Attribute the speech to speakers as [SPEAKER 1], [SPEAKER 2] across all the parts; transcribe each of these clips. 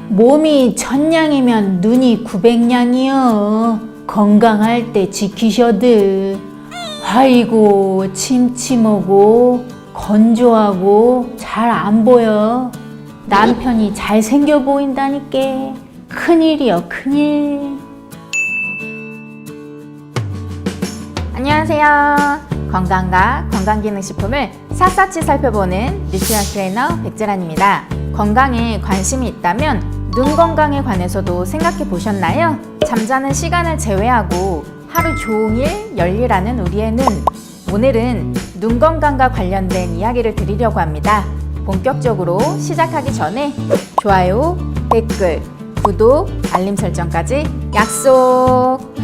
[SPEAKER 1] 몸이 1000냥이면 눈이 900냥이여. 건강할 때 지키셔들. 아이고 침침하고 건조하고 잘 안 보여. 남편이 잘생겨 보인다니까. 큰일이여 큰일.
[SPEAKER 2] 안녕하세요. 건강과 건강기능식품을 샅샅이 살펴보는 뉴트리션 트레이너 백재란입니다. 건강에 관심이 있다면 눈 건강에 관해서도 생각해 보셨나요? 잠자는 시간을 제외하고 하루 종일 열일하는 우리의 눈. 오늘은 눈 건강과 관련된 이야기를 드리려고 합니다. 본격적으로 시작하기 전에 좋아요, 댓글, 구독, 알림 설정까지 약속!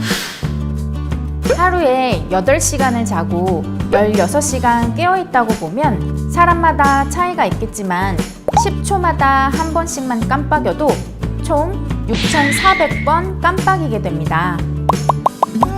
[SPEAKER 2] 하루에 8시간을 자고 16시간 깨어있다고 보면 사람마다 차이가 있겠지만 10초마다 한 번씩만 깜빡여도 총 6,400번 깜빡이게 됩니다.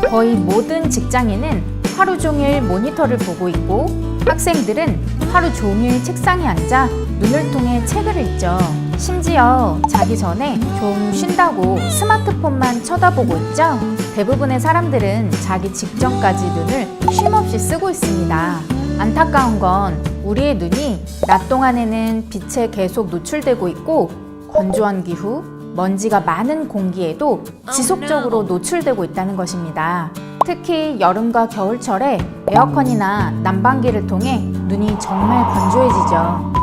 [SPEAKER 2] 거의 모든 직장인은 하루 종일 모니터를 보고 있고 학생들은 하루 종일 책상에 앉아 눈을 통해 책을 읽죠. 심지어 자기 전에 좀 쉰다고 스마트폰만 쳐다보고 있죠. 대부분의 사람들은 자기 직전까지 눈을 쉼없이 쓰고 있습니다. 안타까운 건 우리의 눈이 낮 동안에는 빛에 계속 노출되고 있고 건조한 기후, 먼지가 많은 공기에도 지속적으로 노출되고 있다는 것입니다. 특히 여름과 겨울철에 에어컨이나 난방기를 통해 눈이 정말 건조해지죠.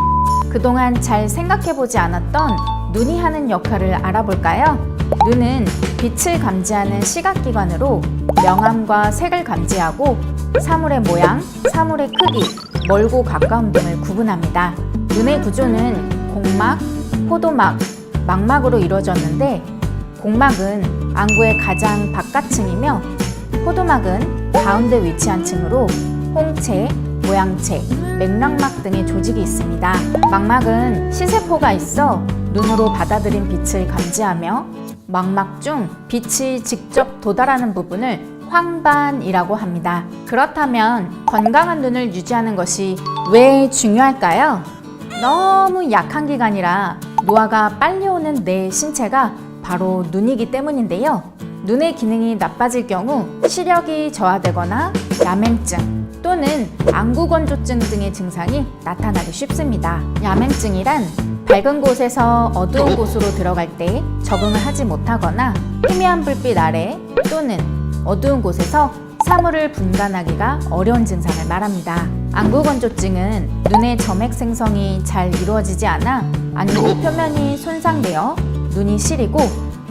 [SPEAKER 2] 그동안 잘 생각해보지 않았던 눈이 하는 역할을 알아볼까요? 눈은 빛을 감지하는 시각기관으로 명암과 색을 감지하고 사물의 모양, 사물의 크기, 멀고 가까움 등을 구분합니다. 눈의 구조는 공막, 포도막, 망막으로 이루어졌는데 공막은 안구의 가장 바깥층이며 포도막은 가운데 위치한 층으로 홍채, 모양채, 맥락막 등의 조직이 있습니다. 망막은 시세포가 있어 눈으로 받아들인 빛을 감지하며 망막 중 빛이 직접 도달하는 부분을 황반이라고 합니다. 그렇다면 건강한 눈을 유지하는 것이 왜 중요할까요? 너무 약한 기관이라 노화가 빨리 오는 내 신체가 바로 눈이기 때문인데요. 눈의 기능이 나빠질 경우 시력이 저하되거나 야맹증 또는 안구건조증 등의 증상이 나타나기 쉽습니다. 야맹증이란 밝은 곳에서 어두운 곳으로 들어갈 때 적응을 하지 못하거나 희미한 불빛 아래 또는 어두운 곳에서 사물을 분간하기가 어려운 증상을 말합니다. 안구건조증은 눈의 점액 생성이 잘 이루어지지 않아 안구 표면이 손상되어 눈이 시리고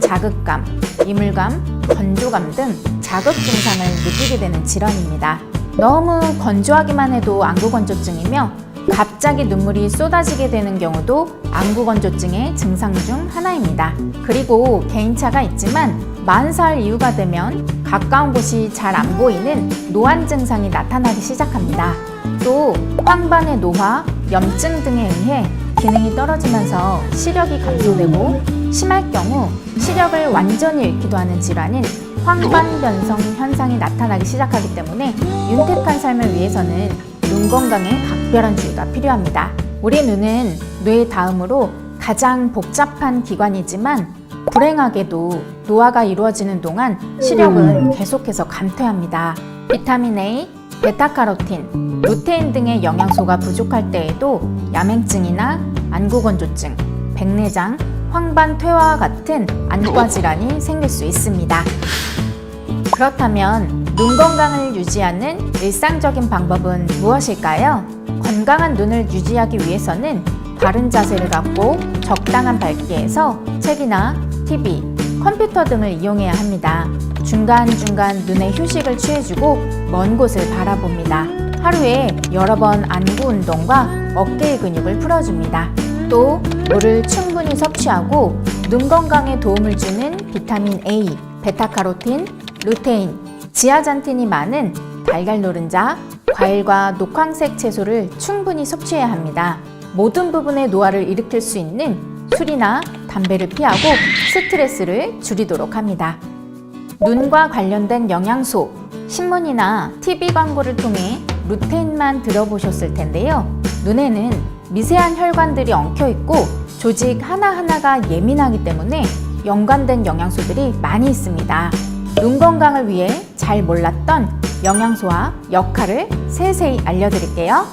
[SPEAKER 2] 자극감, 이물감, 건조감 등 자극 증상을 느끼게 되는 질환입니다. 너무 건조하기만 해도 안구건조증이며 갑자기 눈물이 쏟아지게 되는 경우도 안구건조증의 증상 중 하나입니다. 그리고 개인차가 있지만 40살 이후가 되면 가까운 곳이 잘 안 보이는 노안 증상이 나타나기 시작합니다. 또 황반의 노화, 염증 등에 의해 기능이 떨어지면서 시력이 감소되고 심할 경우 시력을 완전히 잃기도 하는 질환인 황반변성 현상이 나타나기 시작하기 때문에 윤택한 삶을 위해서는 눈 건강에 각별한 주의가 필요합니다. 우리 눈은 뇌 다음으로 가장 복잡한 기관이지만 불행하게도 노화가 이루어지는 동안 시력은 계속해서 감퇴합니다. 비타민 A, 베타카로틴, 루테인 등의 영양소가 부족할 때에도 야맹증이나 안구건조증, 백내장, 황반퇴화와 같은 안과 질환이 생길 수 있습니다. 그렇다면 눈 건강을 유지하는 일상적인 방법은 무엇일까요? 건강한 눈을 유지하기 위해서는 바른 자세를 갖고 적당한 밝기에서 책이나 TV, 컴퓨터 등을 이용해야 합니다. 중간중간 눈에 휴식을 취해주고 먼 곳을 바라봅니다. 하루에 여러 번 안구 운동과 어깨의 근육을 풀어줍니다. 또 물을 충분히 섭취하고 눈 건강에 도움을 주는 비타민 A, 베타카로틴, 루테인, 지아잔틴이 많은 달걀 노른자, 과일과 녹황색 채소를 충분히 섭취해야 합니다. 모든 부분의 노화를 일으킬 수 있는 술이나 담배를 피하고 스트레스를 줄이도록 합니다. 눈과 관련된 영양소, 신문이나 TV 광고를 통해 루테인만 들어보셨을 텐데요. 눈에는 미세한 혈관들이 엉켜 있고 조직 하나하나가 예민하기 때문에 연관된 영양소들이 많이 있습니다. 눈 건강을 위해 잘 몰랐던 영양소와 역할을 세세히 알려드릴게요.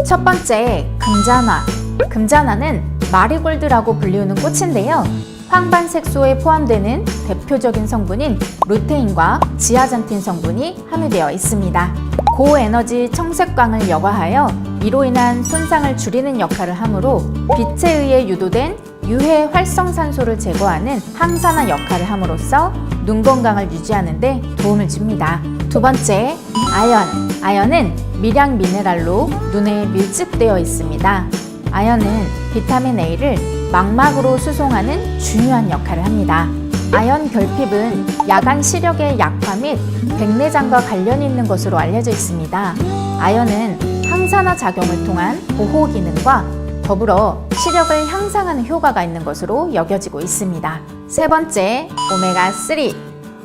[SPEAKER 2] 첫 번째, 금잔화. 금잔화는 마리골드라고 불리우는 꽃인데요. 황반색소에 포함되는 대표적인 성분인 루테인과 지아잔틴 성분이 함유되어 있습니다. 고에너지 청색광을 여과하여 이로 인한 손상을 줄이는 역할을 하므로 빛에 의해 유도된 유해 활성산소를 제거하는 항산화 역할을 함으로써 눈 건강을 유지하는 데 도움을 줍니다. 두 번째, 아연. 아연은 미량 미네랄로 눈에 밀집되어 있습니다. 아연은 비타민 A를 망막으로 수송하는 중요한 역할을 합니다. 아연 결핍은 야간 시력의 약화 및 백내장과 관련이 있는 것으로 알려져 있습니다. 아연은 항산화 작용을 통한 보호 기능과 더불어 시력을 향상하는 효과가 있는 것으로 여겨지고 있습니다. 세 번째, 오메가3.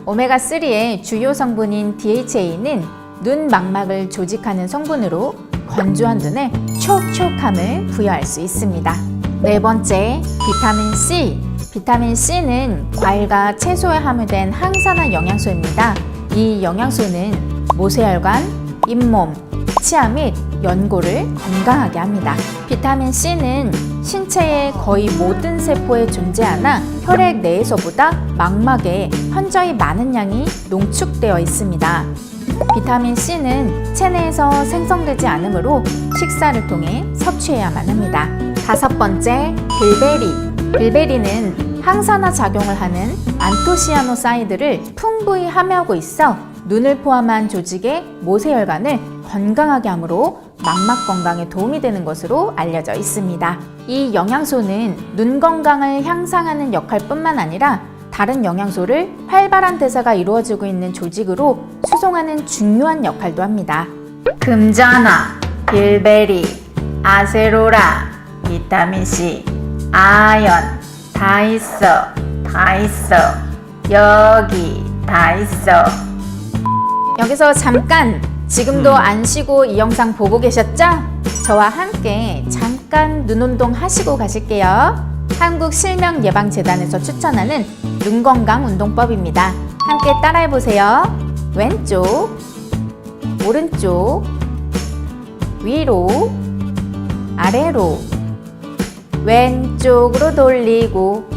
[SPEAKER 2] 오메가3의 주요 성분인 DHA는 눈 망막을 조직하는 성분으로 건조한 눈에 촉촉함을 부여할 수 있습니다. 네 번째, 비타민 C. 비타민 C는 과일과 채소에 함유된 항산화 영양소입니다. 이 영양소는 모세혈관, 잇몸, 치아 및 연골을 건강하게 합니다. 비타민 C는 신체의 거의 모든 세포에 존재하나 혈액 내에서보다 망막에 현저히 많은 양이 농축되어 있습니다. 비타민 C는 체내에서 생성되지 않으므로 식사를 통해 섭취해야만 합니다. 다섯 번째, 빌베리. 빌베리는 항산화 작용을 하는 안토시아노사이드를 풍부히 함유하고 있어 눈을 포함한 조직의 모세혈관을 건강하게 하므로 망막 건강에 도움이 되는 것으로 알려져 있습니다. 이 영양소는 눈 건강을 향상하는 역할뿐만 아니라 다른 영양소를 활발한 대사가 이루어지고 있는 조직으로 수송하는 중요한 역할도 합니다. 금잔화, 빌베리, 아세로라, 비타민C, 아연, 다 있어, 다 있어, 여기 다 있어. 여기서 잠깐, 지금도 안 쉬고 이 영상 보고 계셨죠? 저와 함께 잠깐 눈 운동 하시고 가실게요. 한국실명예방재단에서 추천하는 눈 건강 운동법입니다. 함께 따라해보세요. 왼쪽, 오른쪽, 위로, 아래로, 왼쪽으로 돌리고,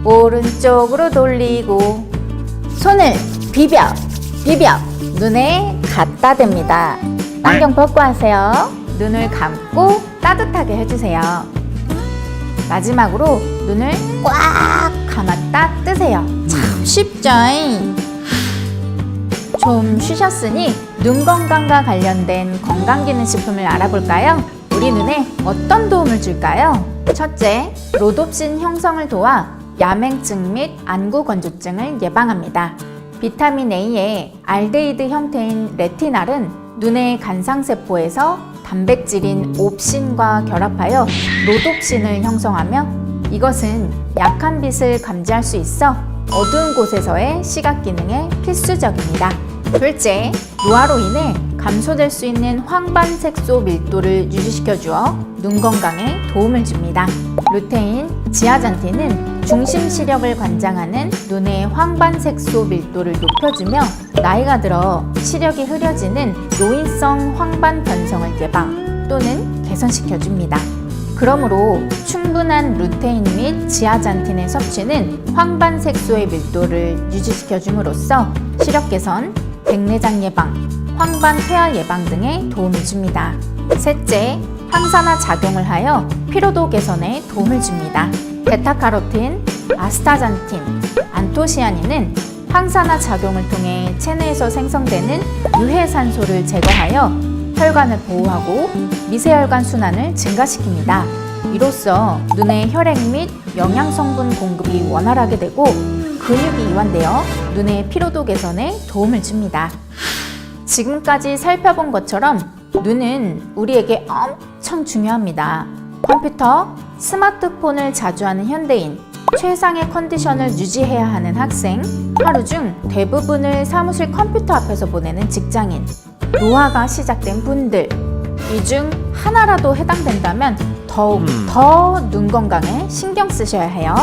[SPEAKER 2] 오른쪽으로 돌리고, 손을 비벼 눈에 갖다 댑니다. 안경 벗고 하세요. 눈을 감고 따뜻하게 해주세요. 마지막으로 눈을 꽉 감았다 뜨세요. 참 쉽죠? 좀 쉬셨으니 눈 건강과 관련된 건강기능식품을 알아볼까요? 우리 눈에 어떤 도움을 줄까요? 첫째, 로돛신 형성을 도와 야맹증 및 안구건조증을 예방합니다. 비타민 A의 알데히드 형태인 레티날은 눈의 간상세포에서 단백질인 옵신과 결합하여 로돛신을 형성하며 이것은 약한 빛을 감지할 수 있어 어두운 곳에서의 시각 기능에 필수적입니다. 둘째, 노화로 인해 감소될 수 있는 황반색소 밀도를 유지시켜주어 눈 건강에 도움을 줍니다. 루테인, 지아잔틴은 중심 시력을 관장하는 눈의 황반색소 밀도를 높여주며 나이가 들어 시력이 흐려지는 노인성 황반 변성을 예방 또는 개선시켜줍니다. 그러므로 충분한 루테인 및 지아잔틴의 섭취는 황반색소의 밀도를 유지시켜줌으로써 시력 개선, 백내장 예방, 황반 폐하 예방 등에 도움을 줍니다. 셋째, 항산화 작용을 하여 피로도 개선에 도움을 줍니다. 베타카로틴, 아스타잔틴, 안토시아닌은 항산화 작용을 통해 체내에서 생성되는 유해산소를 제거하여 혈관을 보호하고 미세혈관 순환을 증가시킵니다. 이로써 눈의 혈액 및 영양성분 공급이 원활하게 되고 근육이 이완되어 눈의 피로도 개선에 도움을 줍니다. 지금까지 살펴본 것처럼 눈은 우리에게 엄청 중요합니다. 컴퓨터, 스마트폰을 자주 하는 현대인, 최상의 컨디션을 유지해야 하는 학생, 하루 중 대부분을 사무실 컴퓨터 앞에서 보내는 직장인, 노화가 시작된 분들, 이 중 하나라도 해당된다면 더욱 더 눈 건강에 신경 쓰셔야 해요.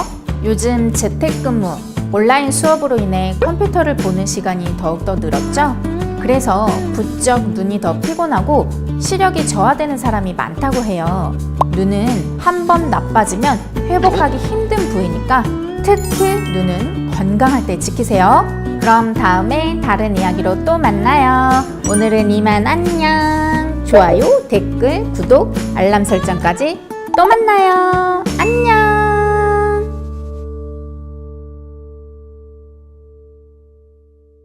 [SPEAKER 2] 요즘 재택근무, 온라인 수업으로 인해 컴퓨터를 보는 시간이 더욱더 늘었죠? 그래서 부쩍 눈이 더 피곤하고 시력이 저하되는 사람이 많다고 해요. 눈은 한 번 나빠지면 회복하기 힘든 부위니까 특히 눈은 건강할 때 지키세요. 그럼 다음에 다른 이야기로 또 만나요. 오늘은 이만 안녕. 좋아요, 댓글, 구독, 알람 설정까지 또 만나요. 안녕.